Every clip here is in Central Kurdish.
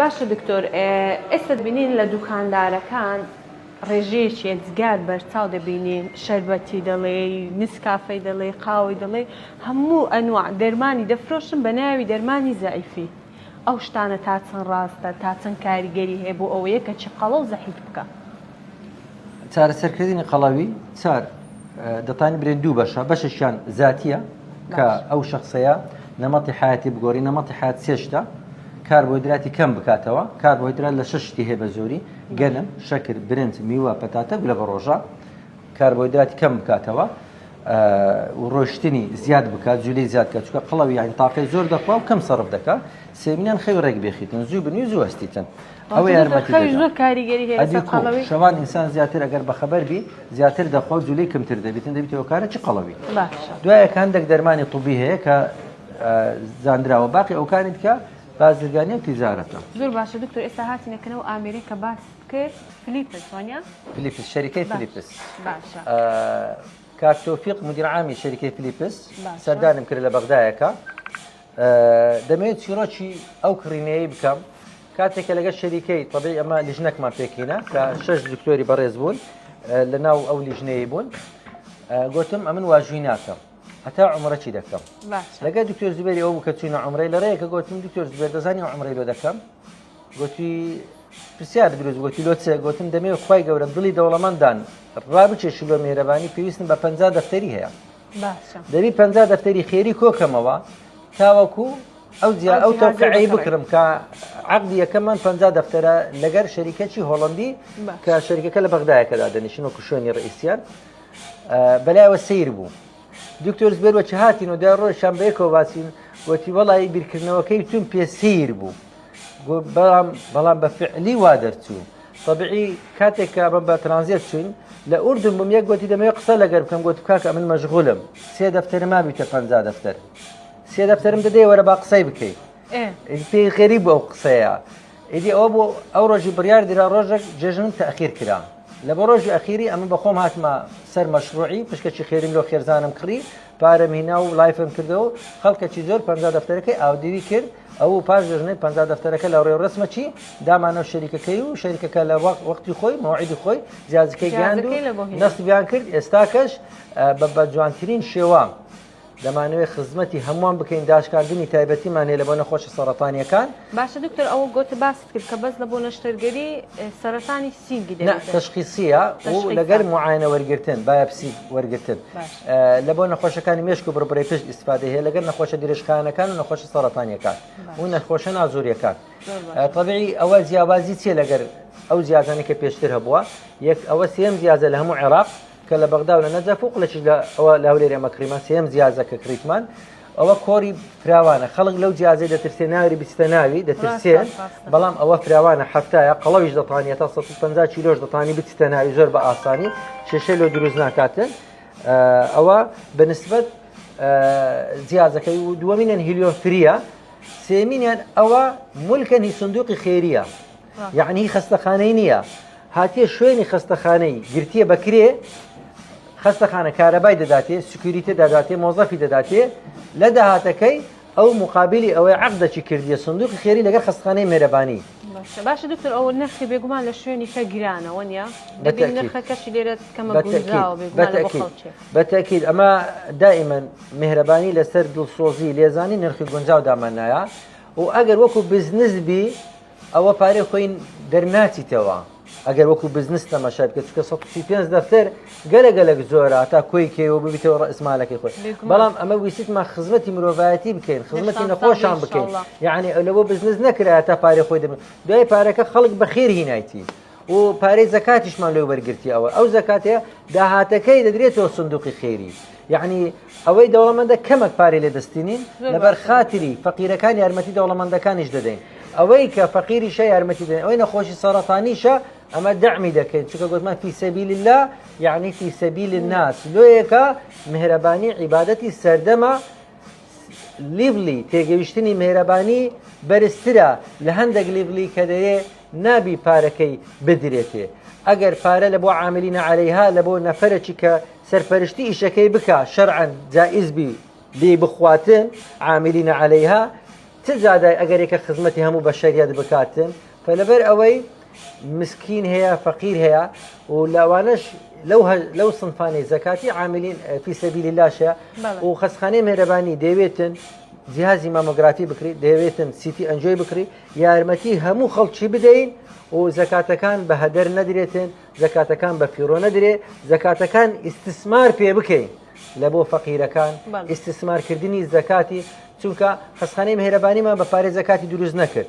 باشە دکتۆر ئێستا دەبینین لە دوکاندارەکان ڕێژەیەکی جگار بەرچاو دەبینین شەربەتی دەڵێ نسکافەی دەڵێ قاوەی دەڵێ هەموو ئەنواع دەرمانی دەفرۆشن بە ناوی دەرمانی زائیفی ئەو شتانە تا چەند ڕاستە تا چەند کاریگەری هەیە بۆ ئەوەیە کە چی قەڵە و زەحیت بکە چارەسەرکردنی قەڵەوی چار دەتانی برێن دوو بەشە بەشەشیان زاتیە کە ئەو شخصەیە نەمەتی حیاتی بگۆڕی نەمەتی حیات سێشتە کاربۆهیدراتی کەم بکاتەوە کاربۆهیدرات لە 6 هەیە بە زۆری گەلم شەکر برنج میوە پەتاتە لە بە ڕۆژە کاربۆهیدراتی کەم بکاتەوە و ڕۆشتنی زیاد بکات جولی زیاد کات چونکە قەڵەوی یعنی تاقەی زۆر دەخوا و کەم سەرف دەکات سێمینیان خەوی ڕێک بێخیتن زوو بنی و زوو هەستیتن ئەوە یارمەتی زۆر کاریگەری هەیە قەڵەوی شەوان ئینسان زیاتر ئەگەر بەخەبەر بی زیاتر دەخوا جولی کەمتر دەبێتن دەبێتەوە کارە چی قەڵەوی دوایە هەندێک دەرمانی طبی هەیە کە زانراوە باقی ئەوکانی کە بازرگانی و تیجارەتە زۆر باشە دکتۆر ئێستا هاتینەکەنەوە ئامێریکا باس کرد فلیپس وانیا فلیپس شەریکەی فلیپس باشە کاک تۆفیق مدیر عامی شەریکەی فلیپس سەردانم کرد لە بەغدایەکە دەمەوێت چیرۆکی ئەو کڕینەیە بکەم کاتێکە لەگەڵ شەریکەی طبیعی ئەمە لیژنەکمان پێکینە کە 6 دکتۆری بەڕێز بوون لە ناو ئەو لیژنەیە بوون گوتم ئەمن واژووی ناکەم هەتا عمرەی دەکەم لەگەڵ دکتۆر زبێری ئەو بکە چوینە عمرەی لە ڕێیەکە گوتم دکتۆر زبێر دەزانی عمرەی لۆ دەکەم گوتی پرسیار دروست گوتی لۆ چێ گوتم دەمەوێت خوای گەورە دڵی دەوڵەمەندان ڕابچێشی لۆ میهرەبانی پێویستم بە 50 دەفتەری هەیە دەبی 50 دەفتەری خێری کۆکەمەوە تاوەکو ئەو تەوقیعی بکرم کە عەقدی یەکەممان 50 دەفتەرە لەگەر شەریکەکی هۆڵەندی کە شەریکەکە لە بەغدایەکەدا دەنیشن وەکو شوێنی ڕئیسیان بەلایەوە سیر بوو دکتۆر زبێر وەچ هاتین و دا ڕۆژشان بەیەکەوە باسین گوتی وەڵی بیرکردنەوەکەی تون پێ سیر بوو بەڵام بە فعلی وا دەرچوو طبیعی کاتێککە بە بە ترانزیت چوین لە ئوردن بووم یەک گوتی دەمەوێت قسە لەگەر بکەم گوت کاکە من مەشغولم 3 دەفتەر مابیتە 50 دەفتەر 3 دەفتەرم دەدەی وەرە با قسەی بکەیت پێی غەریب بۆ ئەو قسەیە ئیدی ئەوە بۆ ئەو ڕۆژی بڕیار دیرا ڕۆژێک جێژنم تەخیر کرا لە بە ڕۆژی ئەخیری ئەمە بەخۆم هاتمە سەر مەشروعی پشکەی خێریم لۆ خێرزانم کڕی پارەم هینا و لایفم کردەوە خەڵکەکی زۆر 50 دەفتەرەکەی ئاودێوی کرد ئەو پاش دەژنەی 50 دەفتەرەکە لە ڕێو ڕسمە چی دامانەوە شەریکەکەی و شەریکەکە لە وەختی خۆی مەوعیدی خۆی جیازەکەی گیاند و نەستیان کرد ئێستاکەش بە جوانترین شێوە دەمانوێت خزمەتی هەمووان بکەین داشکاردنی تایبەتیمانێ لە بۆ نەخۆشە سەرەتانیەکان باشە دکتۆر ئەوە گۆتە باست کرد کە بەس لە بۆ نەشتەرگەری سەرەتانی سینگی دەبێت تەشخیصیە و لەگەر معاینە وەرگرتن بایەپسی وەرگرتن لە بۆ نەخۆشەکانی مێشک و بڕبڕی پشت ئیسفادە هەیە لەگەر نەخۆشە درێژخانەکان و نەخۆشە سەرەتانیەکان و نەخۆشە نازوریەکان طبیعی ئەوە جیاوازی چیە لەگەر ئەو جیازانێک کە پێشتر هەبووە یەک ئەوە سێم جیازە لە هەموو عێراق کە لە بەغدا و لە نەجەف و قوڵەکیش ئەوە لە هەولێرە مەکریمان سێم جیازە کە کریتمان ئەوە کۆری فراوانە خەڵک لەو جیازەی دەترسێ ناوی بیستە ناوی دەترسێن بەڵام ئەوە فراوانە هەفتایە قەڵەویش دەتوانێت تا 150 کیلۆش دەتوانی بچتە ناوی زۆر بە ئاسانی شێشەی لۆ دروست ناکاتن ئەوە بەنسبەت جیازەکەی و دووەمینەن هیلیۆفریە سێمینیان ئەوە مولکەنی سندوقی خێریە یعنی هی خەستەخانەی نییە هاتیە شوێنی خەستەخانەی گرتیە بەکرێ خەستەخانە کارەبای دەداتێ سکیوریتە دەداتێ مۆزەفی دەداتێ لە داهاتەکەی ئەو مقابلی ئەوەی عەقدەکی کردیە سندوقی خێری لەگەر خەستەخانەی میهرەبانی باشە دکتۆر ئەوە نرخی بێگومان لە شوێنی کە گرانەوە نیە دەبێت نرخەکەشی لێرە کەمە گونجاوە بێگومان لە بۆ خەڵکی بەتەکید ئەمە دائما میهرەبانی لەسەر دڵسۆزی لێزانی نرخی گونجاو دامانایە و ئەگەر وەکو بزنس بی ئەوە پارەی خۆی دەرناچیتەوە ئەگەر وەکو بزنس تەماشا بکەیت چونکە 135 دەفتەر گەلەگەلێک زۆرە تا کۆی کێوە ببیتەوە ڕئیسمالەکەی خۆی بەڵام ئەمە ویستمان خزمەتی مرۆڤایەتی بکەین خزمەتی نەخۆشان بکەین یعنی لەوە بزنس نەکرا تا پارەی خۆی دەبن دوای پارەکە خەڵک بەخێر هینایتی و پارەی زەکاتیشمان لێ وەرگرتی ئەو زەکاتەیە داهاتەکەی دەدرێتەوە سندوقی خێری یعنی ئەوەی دەوڵەمەندە کەمێک پارەی لێ دەستێنین لەبەر خاتری فەقیرەکان یارمەتی دەوڵەمەندەکانیش دەدەین ئەوەی کە فەقیریشە یارمەتی دەدەین ئەوەی نەخۆشی سەرەتانیشە ئەمە دەعمی دەکەین چونکە گوتمان فی سەبیل الله یعنی فی سەبیل الناس لۆیەکە میهرەبانی عیبادەتی سەردەمە لیڤلی تێگەیشتنی میهرەبانی بەرزترە لە هەندێک لیڤلی کە دەیە نابی پارەکەی بدرێتێ ئەگەر پارە لە بۆ عاملینە عەلەیها لە بۆ نەفەرێکی کە سەرپەرشتی ئیشەکەی بکە شەرعەن جائز بی لێ بخواتن عاملینە عەلەیها تزادای ئەگەرێکە خزمەتی هەموو بە شەریەت بکاتن فلەبەر ئەوەی مسكين هي فقير هي ولوانش لو صنفاني زكاتي عاملين في سبيل الله شيء وخسخانه مهرباني ديويتن جهاز ماموغرافي بكري ديويتن سيتي انجوي بكري يارمتي همو خلشي بدين وزكاة كان بهدر ندريتن زكاة كان بفيرو ندري زكاة كان استثمار في بكي لبو فقير كان استثمار كردني زكاتي چونکە خەسخانەی مهرەبانیمان بە پارێ زەکاتی دروست نەکرد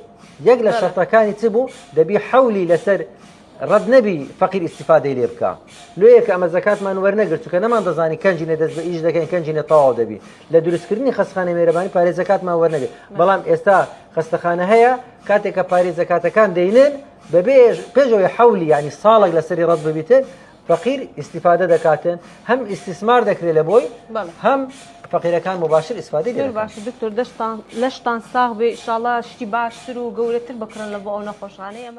یەک لە شەرتەکانی چ بوو دەبی حەولی لەسەر ڕەت نەبی فەقیر ئیستیفادەی لێ بکە لۆیە کە ئەمە زەکاتمان وەرنەگرت چونکە نەمان دەزانی کەنجینە دەست بە ئیش دەکەین کەنجینە تەواو دەبی لە دروستکردنی خەسخانەی مهرەبانی پارێ زەکاتمان وەرنەگرت بەڵام ئێستا خەستەخانە هەیە کاتێک کە پارێ زەکاتەکان دەینن بەبێ پێشەوەی حەولی ینی ساڵێک لەسەری ڕەت ببیتن فقير استفادة دكاتن هم استثمار دكري لبوي هم فقير كان مباشر استفادة دكاتن باش دكتور لشتان صاغبي إن شاء الله شتي باشتر وقولتر بكرن لبو أو نخوش غاني